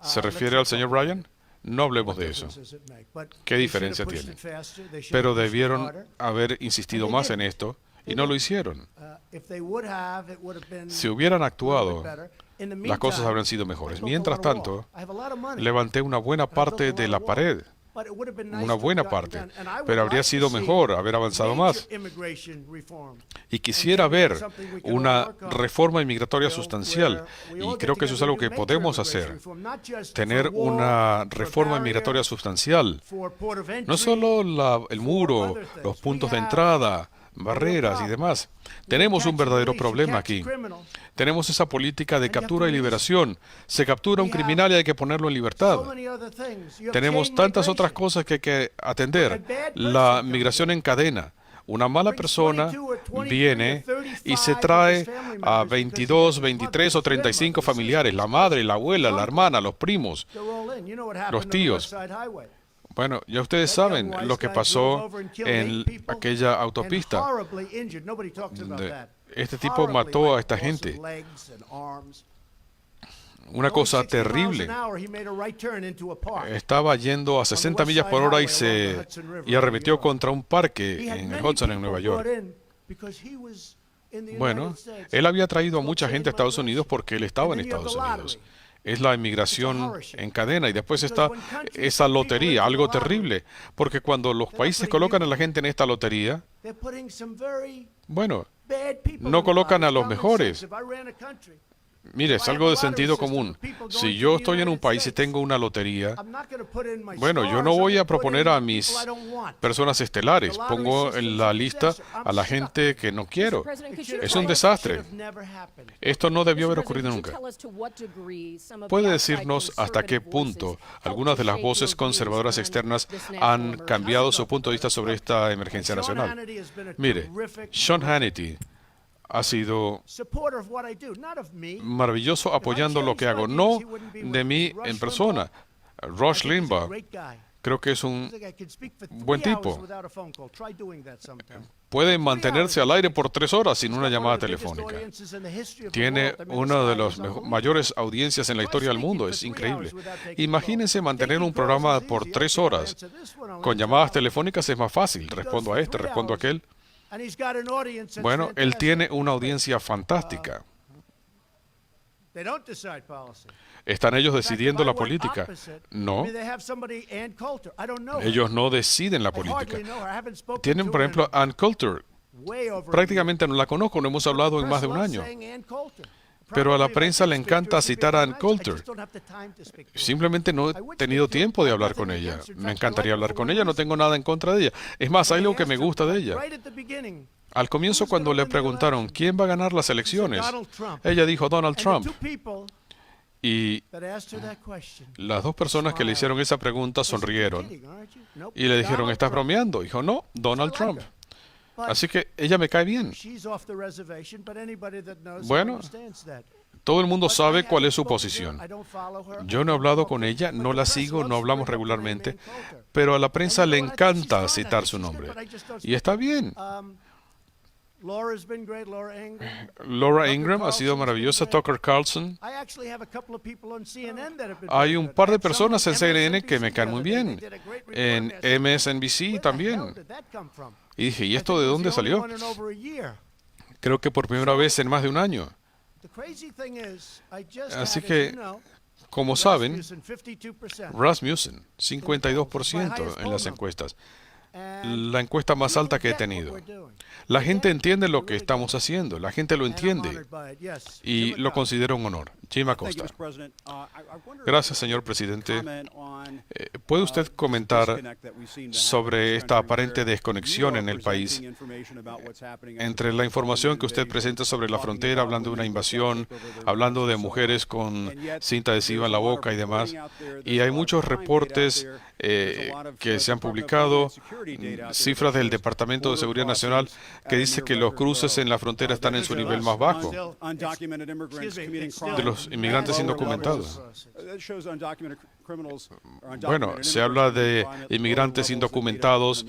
¿Se refiere al señor Ryan? No hablemos de eso. ¿Qué diferencia tiene? Pero debieron haber insistido más en esto y no lo hicieron. Si hubieran actuado, las cosas habrían sido mejores. Mientras tanto, levanté una buena parte de la pared. Una buena parte. Pero habría sido mejor haber avanzado más. Y quisiera ver una reforma inmigratoria sustancial. Y creo que eso es algo que podemos hacer. Tener una reforma inmigratoria sustancial. No solo el muro, los puntos de entrada, barreras y demás. Tenemos un verdadero problema aquí. Tenemos esa política de captura y liberación. Se captura a un criminal y hay que ponerlo en libertad. Tenemos tantas otras cosas que hay que atender. La migración en cadena. Una mala persona viene y se trae a 22, 23 o 35 familiares. La madre, la abuela, la hermana, los primos, los tíos. Bueno, ya ustedes saben lo que pasó en aquella autopista. Este tipo mató a esta gente. Una cosa terrible. Estaba yendo a 60 millas por hora y arremetió contra un parque en el Hudson, en Nueva York. Bueno, él había traído a mucha gente a Estados Unidos porque él estaba en Estados Unidos. Es la inmigración en cadena y después está esa lotería, algo terrible, porque cuando los países colocan a la gente en esta lotería, bueno, no colocan a los mejores. Mire, es algo de sentido común. Si yo estoy en un país y tengo una lotería, bueno, yo no voy a proponer a mis personas estelares. Pongo en la lista a la gente que no quiero. Es un desastre. Esto no debió haber ocurrido nunca. ¿Puede decirnos hasta qué punto algunas de las voces conservadoras externas han cambiado su punto de vista sobre esta emergencia nacional? Mire, Sean Hannity ha sido maravilloso apoyando lo que hago, no de mí en persona. Rush Limbaugh, creo que es un buen tipo. Puede mantenerse al aire por 3 horas sin una llamada telefónica. Tiene una de las mayores audiencias en la historia del mundo. Es increíble. Imagínense mantener un programa por 3 horas. Con llamadas telefónicas es más fácil. Respondo a este, respondo a aquel. Bueno, él tiene una audiencia fantástica. ¿Están ellos decidiendo la política? No. Ellos no deciden la política. Tienen, por ejemplo, Ann Coulter. Prácticamente no la conozco, no hemos hablado en más de un año. Pero a la prensa le encanta citar a Ann Coulter. Simplemente no he tenido tiempo de hablar con ella. Me encantaría hablar con ella, no tengo nada en contra de ella. Es más, hay algo que me gusta de ella. Al comienzo, cuando le preguntaron quién va a ganar las elecciones, ella dijo Donald Trump. Y las 2 personas que le hicieron esa pregunta sonrieron y le dijeron, ¿estás bromeando? Dijo, no, Donald Trump. Así que ella me cae bien. Bueno, todo el mundo sabe cuál es su posición. Yo no he hablado con ella, no la sigo, no hablamos regularmente, pero a la prensa le encanta citar su nombre. Y está bien. Laura Ingraham ha sido maravillosa, Tucker Carlson. Hay un par de personas en CNN que me caen muy bien. En MSNBC también. Y dije, ¿y esto de dónde salió? Creo que por primera vez en más de un año. Así que, como saben, Rasmussen, 52% en las encuestas. la encuesta más alta que he tenido. La gente entiende lo que estamos haciendo, la gente lo entiende y lo considero un honor. Jim Acosta. Gracias, señor presidente. ¿Puede usted comentar sobre esta aparente desconexión en el país entre la información que usted presenta sobre la frontera, hablando de una invasión, hablando de mujeres con cinta adhesiva en la boca y demás? Y hay muchos reportes que se han publicado, cifras del Departamento de Seguridad Nacional que dice que los cruces en la frontera están en su nivel más bajo de los inmigrantes indocumentados. Bueno, se habla de inmigrantes indocumentados,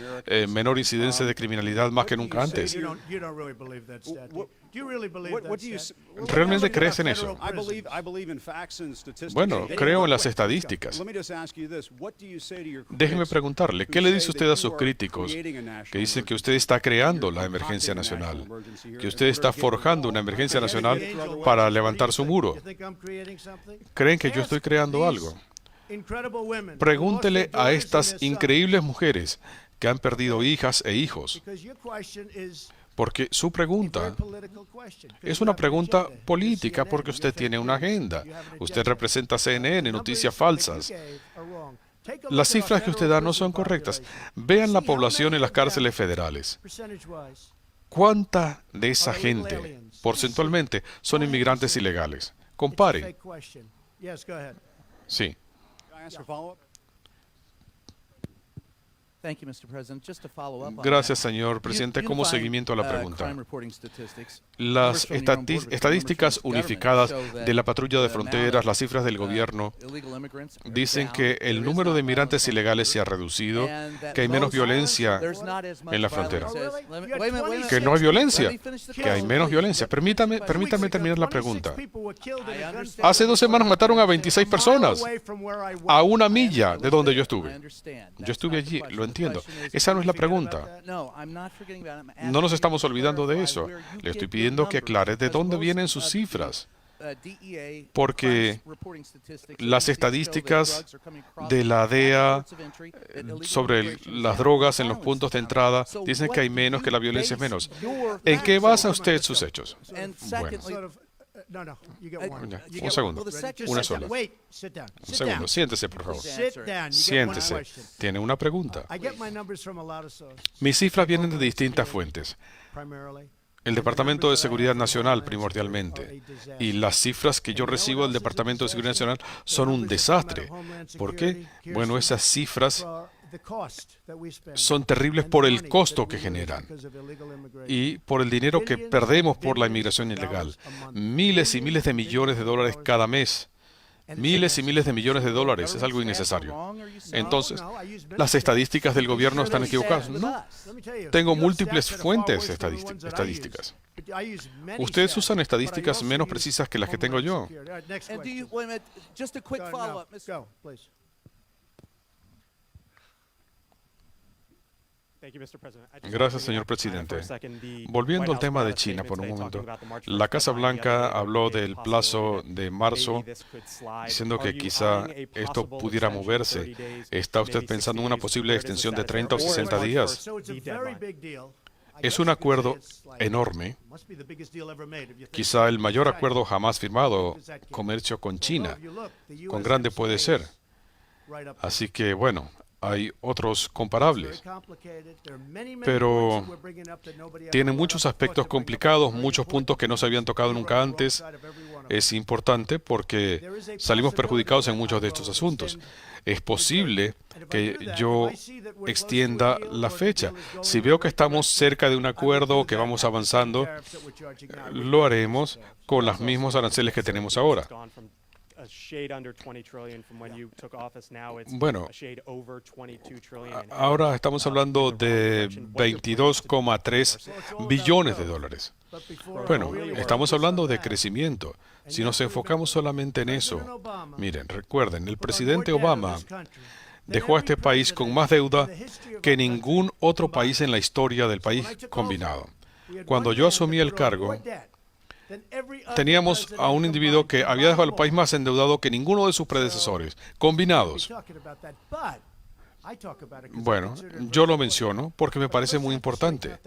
menor incidencia de criminalidad más que nunca antes. ¿Realmente crees en eso? Bueno, creo en las estadísticas. Déjeme preguntarle, ¿qué le dice usted a sus críticos que dicen que usted está creando la emergencia nacional? Que usted está forjando una emergencia nacional para levantar su muro. ¿Creen que yo estoy creando algo? Pregúntele a estas increíbles mujeres que han perdido hijas e hijos, porque su pregunta es una pregunta política, porque usted tiene una agenda. Usted representa CNN, noticias falsas. Las cifras que usted da no son correctas. Vean la población en las cárceles federales. ¿Cuánta de esa gente, porcentualmente, son inmigrantes ilegales? Compare. Sí. Gracias, señor presidente. Como seguimiento a la pregunta, las estadísticas unificadas de la patrulla de fronteras, las cifras del gobierno, dicen que el número de inmigrantes ilegales se ha reducido, que hay menos violencia en la frontera. Que no hay violencia, que hay menos violencia. Permítame terminar la pregunta. Hace 2 semanas mataron a 26 personas a 1 milla de donde yo estuve. Yo estuve allí, lo entiendo. Esa no es la pregunta. No nos estamos olvidando de eso. Le estoy pidiendo que aclare de dónde vienen sus cifras. Porque las estadísticas de la DEA sobre las drogas en los puntos de entrada dicen que hay menos, que la violencia es menos. ¿En qué basa usted sus hechos? Bueno, un segundo, una sola. Un segundo, siéntese, por favor. Siéntese. Tiene una pregunta. Mis cifras vienen de distintas fuentes. El Departamento de Seguridad Nacional, primordialmente. Y las cifras que yo recibo del Departamento de Seguridad Nacional son un desastre. ¿Por qué? Bueno, esas cifras son terribles por el costo que generan y por el dinero que perdemos por la inmigración ilegal. Miles y miles de millones de dólares cada mes. Miles y miles de millones de dólares. Es algo innecesario. Entonces, ¿las estadísticas del gobierno están equivocadas? No. Tengo múltiples fuentes estadísticas. Ustedes usan estadísticas menos precisas que las que tengo yo. Gracias, señor presidente. Volviendo al tema de China por un momento, la Casa Blanca habló del plazo de marzo, diciendo que quizá esto pudiera moverse. ¿Está usted pensando en una posible extensión de 30 o 60 días? Es un acuerdo enorme, quizá el mayor acuerdo jamás firmado, comercio con China. Cuán grande puede ser. Así que, bueno, hay otros comparables, pero tiene muchos aspectos complicados, muchos puntos que no se habían tocado nunca antes. Es importante porque salimos perjudicados en muchos de estos asuntos. Es posible que yo extienda la fecha. Si veo que estamos cerca de un acuerdo, que vamos avanzando, lo haremos con los mismos aranceles que tenemos ahora. Bueno, ahora estamos hablando de 22,3 billones de dólares. Bueno, estamos hablando de crecimiento. Si nos enfocamos solamente en eso, miren, recuerden, el presidente Obama dejó a este país con más deuda que ningún otro país en la historia del país combinado. Cuando yo asumí el cargo, teníamos a un individuo que había dejado al país más endeudado que ninguno de sus predecesores, combinados. Bueno, yo lo menciono porque me parece muy importante.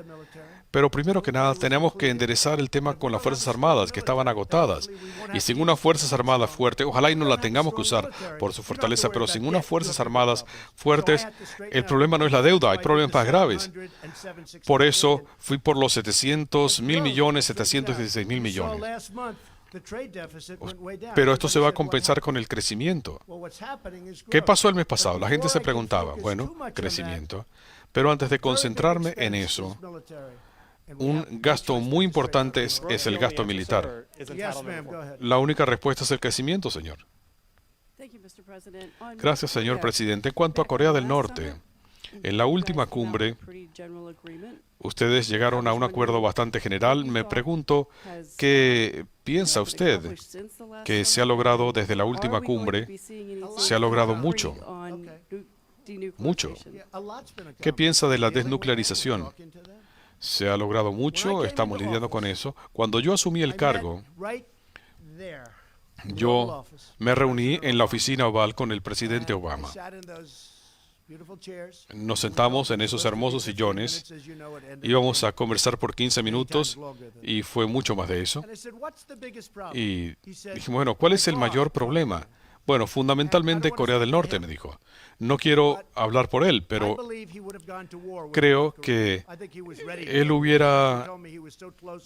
Pero primero que nada, tenemos que enderezar el tema con las Fuerzas Armadas, que estaban agotadas. Y sin unas Fuerzas Armadas fuertes, ojalá y no la tengamos que usar por su fortaleza, pero sin unas Fuerzas Armadas fuertes, el problema no es la deuda, hay problemas más graves. Por eso fui por los 700.000 millones, 716.000 millones. Pero esto se va a compensar con el crecimiento. ¿Qué pasó el mes pasado? La gente se preguntaba, bueno, crecimiento. Pero antes de concentrarme en eso, un gasto muy importante es el gasto militar. La única respuesta es el crecimiento, señor. Gracias, señor presidente. En cuanto a Corea del Norte, en la última cumbre, ustedes llegaron a un acuerdo bastante general. Me pregunto, ¿qué piensa usted que se ha logrado desde la última cumbre? Se ha logrado mucho. Mucho. ¿Qué piensa de la desnuclearización? Se ha logrado mucho, estamos lidiando con eso. Cuando yo asumí el cargo, yo me reuní en la oficina oval con el presidente Obama. Nos sentamos en esos hermosos sillones, íbamos a conversar por 15 minutos y fue mucho más de eso. Y dijimos, bueno, ¿cuál es el mayor problema? Bueno, fundamentalmente Corea del Norte, me dijo. No quiero hablar por él, pero creo que él hubiera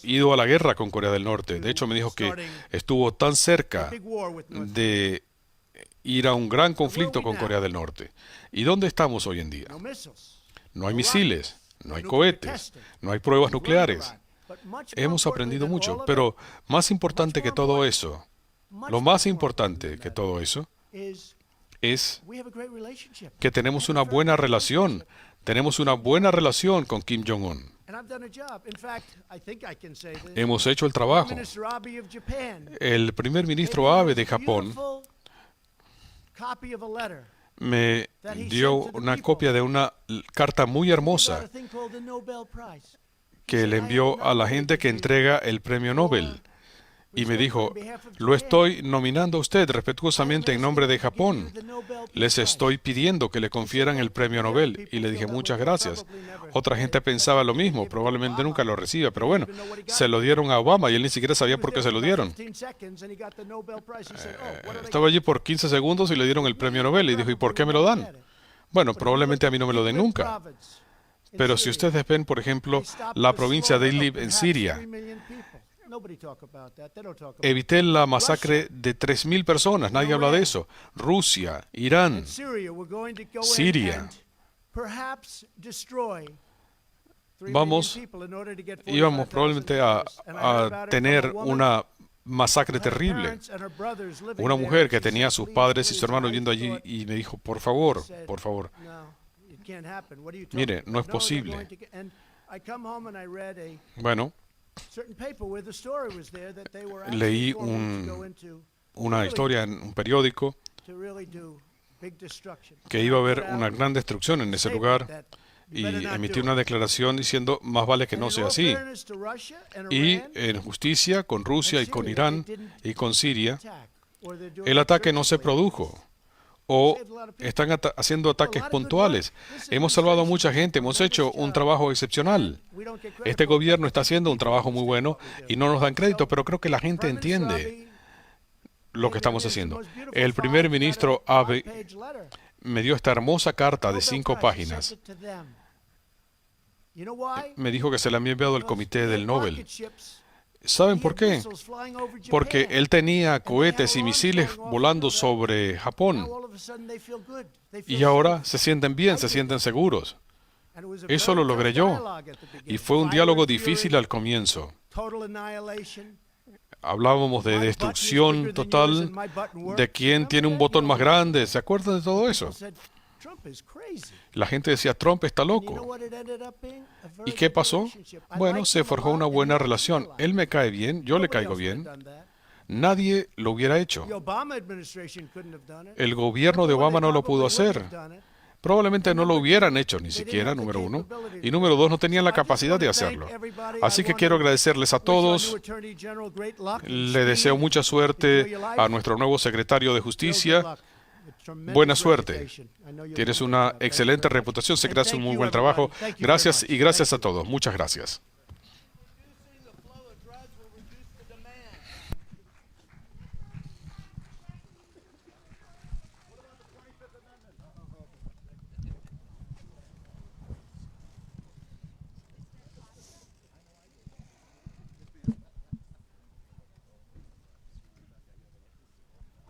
ido a la guerra con Corea del Norte. De hecho, me dijo que estuvo tan cerca de ir a un gran conflicto con Corea del Norte. ¿Y dónde estamos hoy en día? No hay misiles, no hay cohetes, no hay pruebas nucleares. Hemos aprendido mucho, pero más importante que todo eso, lo más importante que todo eso es que tenemos una buena relación. Tenemos una buena relación con Kim Jong-un. Hemos hecho el trabajo. El primer ministro Abe de Japón me dio una copia de una carta muy hermosa que le envió a la gente que entrega el premio Nobel. Y me dijo, lo estoy nominando a usted respetuosamente en nombre de Japón. Les estoy pidiendo que le confieran el premio Nobel. Y le dije, muchas gracias. Otra gente pensaba lo mismo, probablemente nunca lo reciba, pero bueno, se lo dieron a Obama y él ni siquiera sabía por qué se lo dieron. Estaba allí por 15 segundos y le dieron el premio Nobel y dijo, ¿y por qué me lo dan? Bueno, probablemente a mí no me lo den nunca. Pero si ustedes ven, por ejemplo, la provincia de Idlib en Siria, evité la masacre de 3.000 personas, nadie habla de eso. Rusia, Irán, Siria. Íbamos probablemente a tener una masacre terrible. Una mujer que tenía a sus padres y su hermano viviendo allí y me dijo, por favor, mire, no es posible. Bueno, leí una historia en un periódico que iba a haber una gran destrucción en ese lugar y emití una declaración diciendo más vale que no sea así. Y en justicia con Rusia y con Irán y con Siria, el ataque no se produjo. O están haciendo ataques puntuales. Hemos salvado a mucha gente, hemos hecho un trabajo excepcional. Este gobierno está haciendo un trabajo muy bueno y no nos dan crédito, pero creo que la gente entiende lo que estamos haciendo. El primer ministro Abe me dio esta hermosa carta de 5 páginas. Me dijo que se la había enviado al comité del Nobel. ¿Saben por qué? Porque él tenía cohetes y misiles volando sobre Japón. Y ahora se sienten bien, se sienten seguros. Eso lo logré yo. Y fue un diálogo difícil al comienzo. Hablábamos de destrucción total, de quién tiene un botón más grande. ¿Se acuerdan de todo eso? La gente decía, Trump está loco. ¿Y qué pasó? Bueno, se forjó una buena relación. Él me cae bien, yo le caigo bien. Nadie lo hubiera hecho. El gobierno de Obama no lo pudo hacer. Probablemente no lo hubieran hecho ni siquiera, número 1. Y número 2, no tenían la capacidad de hacerlo. Así que quiero agradecerles a todos. Le deseo mucha suerte a nuestro nuevo secretario de Justicia. Buena suerte. Tienes una excelente reputación, sé que haces un muy buen trabajo. Gracias y gracias a todos. Muchas gracias.